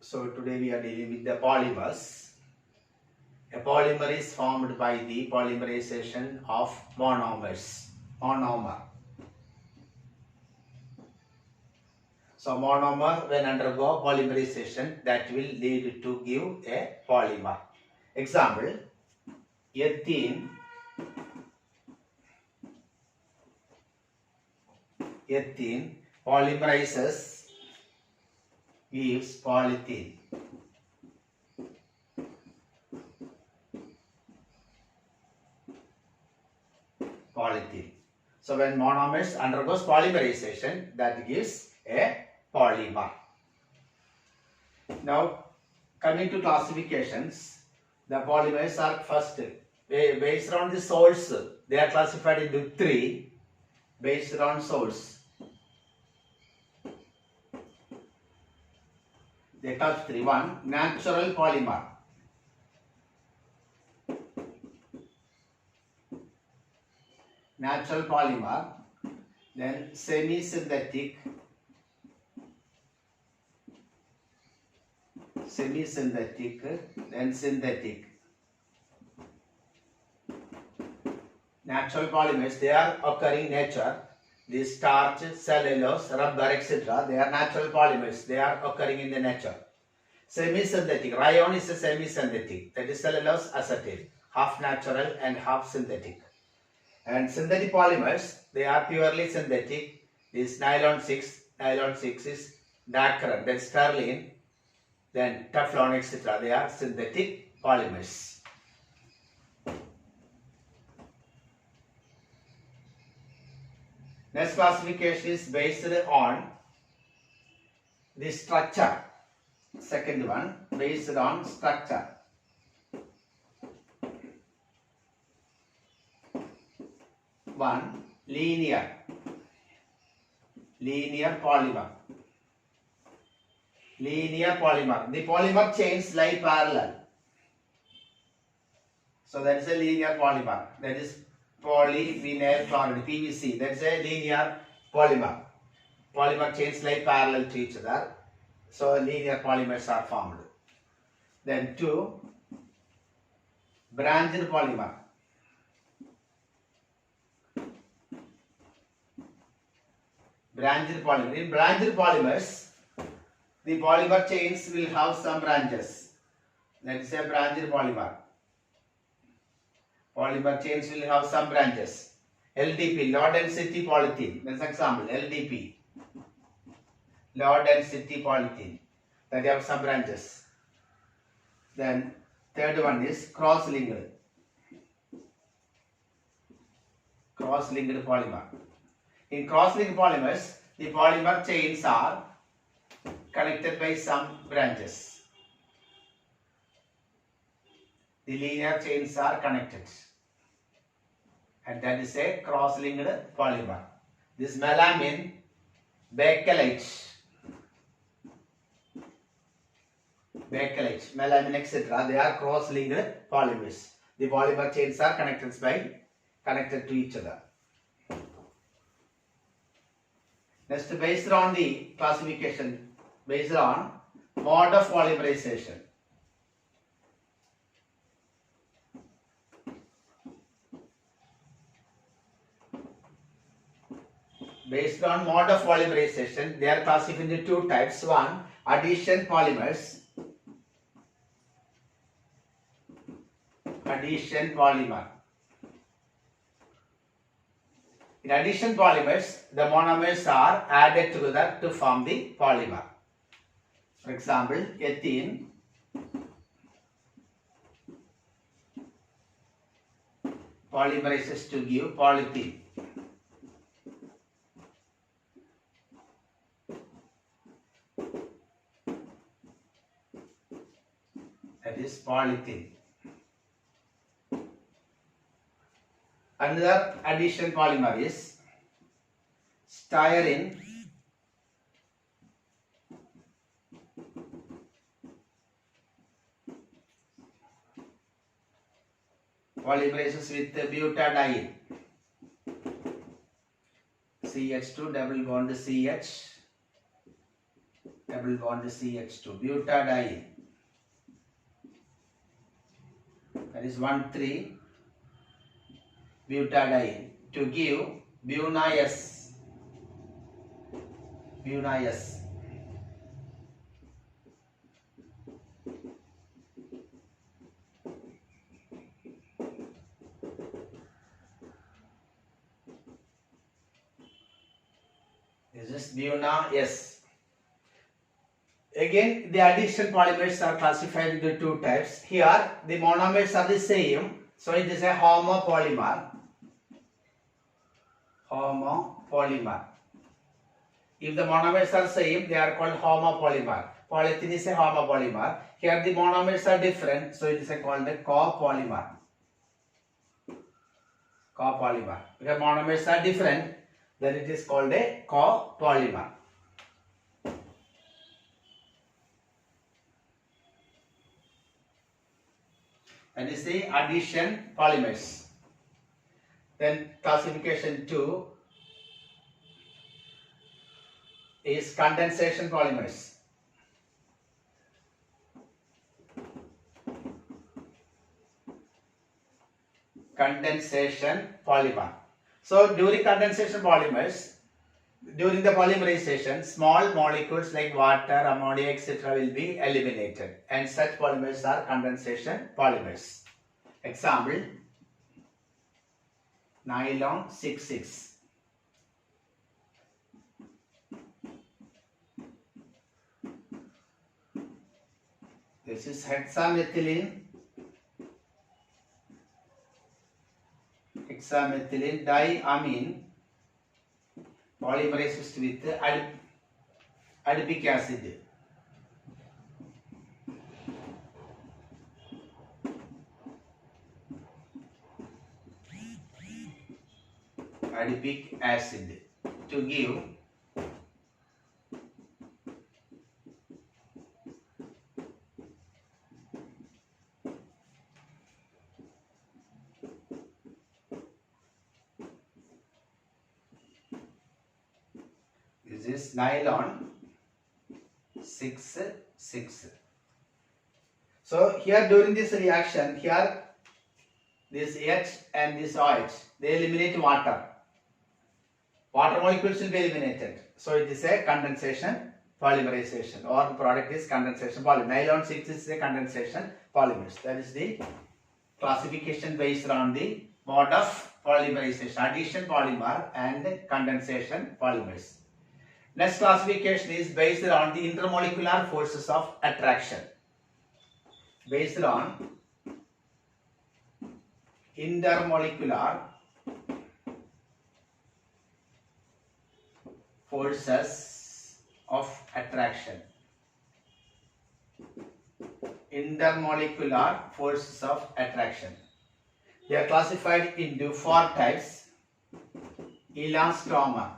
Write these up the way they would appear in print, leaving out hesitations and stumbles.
So today we are dealing with the polymers. A polymer is formed by the polymerization of monomers. Monomer. So monomer when undergo polymerization that will lead to give a polymer. Example, ethene polymerizes gives polythene. Polythene. So when monomers undergoes polymerization, that gives a polymer. Now coming to classifications, the polymers are first based on the source. They are classified into three based on source. They classify three. One, natural polymer. Natural polymer, then semi-synthetic, then synthetic. Natural polymers, they are occurring in nature. The starch, cellulose, rubber, etc. They are natural polymers. They are occurring in the nature. Semi-synthetic, rayon is a semi-synthetic. That is cellulose acetate, half natural and half synthetic. And synthetic polymers, they are purely synthetic. This nylon 6 is Dacron, then Sterling, then Teflon, etc. They are synthetic polymers. Next classification is based on the structure. Second one, based on structure. One, linear polymer. The polymer chains lie parallel. So that is a linear polymer. That is polyvinyl chloride, PVC. That is a linear polymer. Polymer chains lie parallel to each other. So linear polymers are formed. Then two, branched polymer. In branched polymers, the polymer chains will have some branches. That is a branched polymer. Polymer chains will have some branches. LDP, low density polythene. That's an example. LDP, low density polythene. That have some branches. Then third one is cross-linked polymer. In cross-linked polymers, the polymer chains are connected by some branches. The linear chains are connected. And that is a cross-linked polymer. This melamine, bakelite, melamine, etc. They are cross-linked polymers. The polymer chains are connected to each other. Next, based on the classification, based on mode of polymerization. Based on mode of polymerization, they are classified into two types. One, addition polymers. In addition polymers, the monomers are added together to form the polymer. For example, ethene polymerizes to give polythene. That is polythene. Another addition polymer is styrene polymerizes with butadiene. CH2 double bond CH double bond CH2, butadiene. That is 1,3 butadiene to give buna-S. Buna-S. This is buna-S. Again, the addition polymers are classified into two types. Here, the monomers are the same, so it is a homopolymer. Homopolymer. If the monomers are same, they are called homopolymer. Polyethylene is a homopolymer. Here, the monomers are different, so it is called a copolymer. Copolymer. Because monomers are different, then it is called a copolymer. And is the addition polymers. Then classification 2 is condensation polymers. Condensation polymer. So during condensation polymers, during the polymerization, small molecules like water, ammonia, etc. will be eliminated, and such polymers are condensation polymers. Example, nylon 6,6. This is hexamethylene. Hexamethylene diamine polymerized with adipic acid. Adipic acid to give this is nylon 6,6. So here during this reaction, here this H and this OH, they eliminate water. Water molecules will be eliminated. So it is a condensation polymerization, or the product is condensation polymer. Nylon 6 is a condensation polymers. That is the classification based on the mode of polymerization, addition polymer and condensation polymers. Next classification is based on the intermolecular forces of attraction. Based on intermolecular forces of attraction. Intermolecular forces of attraction. They are classified into 4 types. Elastomer.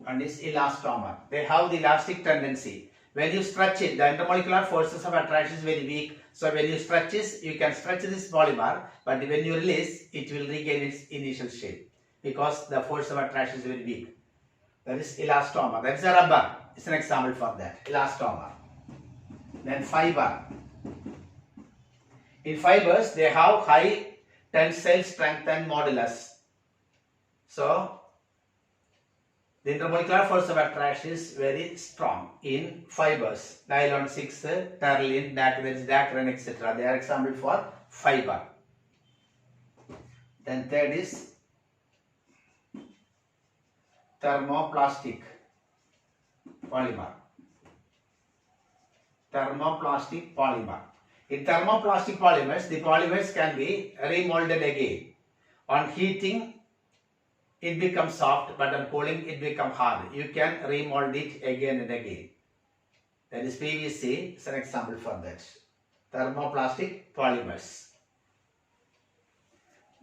And is elastomer. They have the elastic tendency. When you stretch it, the intermolecular forces of attraction is very weak. So when you stretch this, you can stretch this polymer, but when you release, it will regain its initial shape because the force of attraction is very weak. That is elastomer. That is a rubber. It's an example for that. Elastomer. Then fiber. In fibers, they have high tensile strength and modulus. So the intermolecular force of attraction is very strong in fibers. Nylon 6, terylene, dacron, etc. They are example for fiber. Then third is thermoplastic polymer. Thermoplastic polymer. In thermoplastic polymers, the polymers can be remolded again. On heating, it becomes soft, but on cooling, it becomes hard. You can remold it again and again. That is PVC is an example for that. Thermoplastic polymers.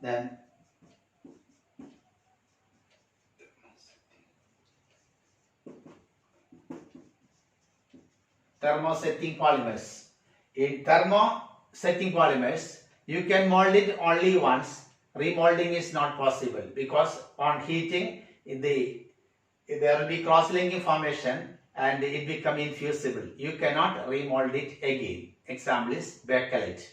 Then thermosetting polymers. In thermosetting polymers, you can mold it only once. Remolding is not possible because on heating, the there will be cross-linking formation and it become infusible. You cannot remold it again. Example is bakelite.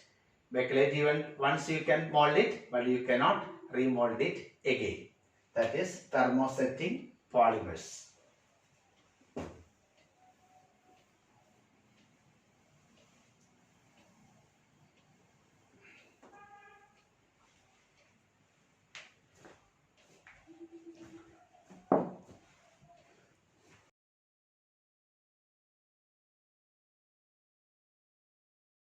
Bakelite, even once you can mold it, but you cannot remold it again. That is thermosetting polymers.